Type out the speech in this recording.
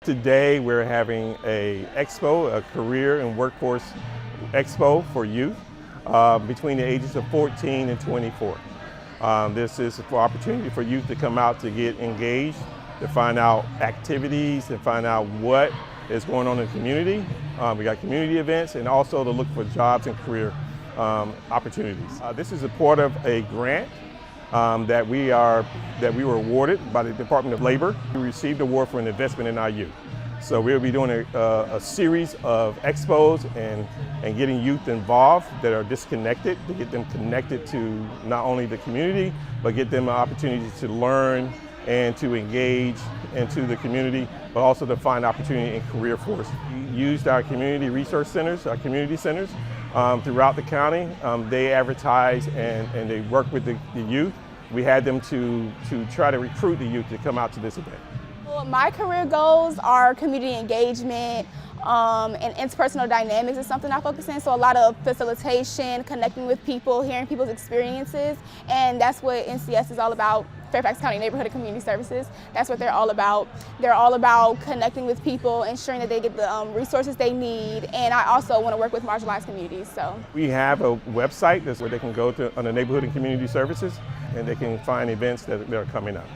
Today we're having a Expo, a career and workforce Expo for youth between the ages of 14 and 24. This is for opportunity for youth to come out to get engaged, to find out activities, to find out what is going on in the community. We got community events and also to look for jobs and career opportunities. This is a part of a grant that we were awarded by the Department of Labor. We received an award for an investment in our youth. So we'll be doing a series of expos and getting youth involved that are disconnected, to get them connected to not only the community, but get them an opportunity to learn and to engage into the community, but also to find opportunity in career force. We used our community resource centers, our community centers throughout the county. They advertise and they work with the youth. We had them to try to recruit the youth to come out to this event. Well, my career goals are community engagement and interpersonal dynamics is something I focus in. So a lot of facilitation, connecting with people, hearing people's experiences, and that's what NCS is all about. Fairfax County Neighborhood and Community Services. That's what they're all about. They're all about connecting with people, ensuring that they get the resources they need, and I also want to work with marginalized communities. So we have a website that's where they can go to under Neighborhood and Community Services, and they can find events that are coming up.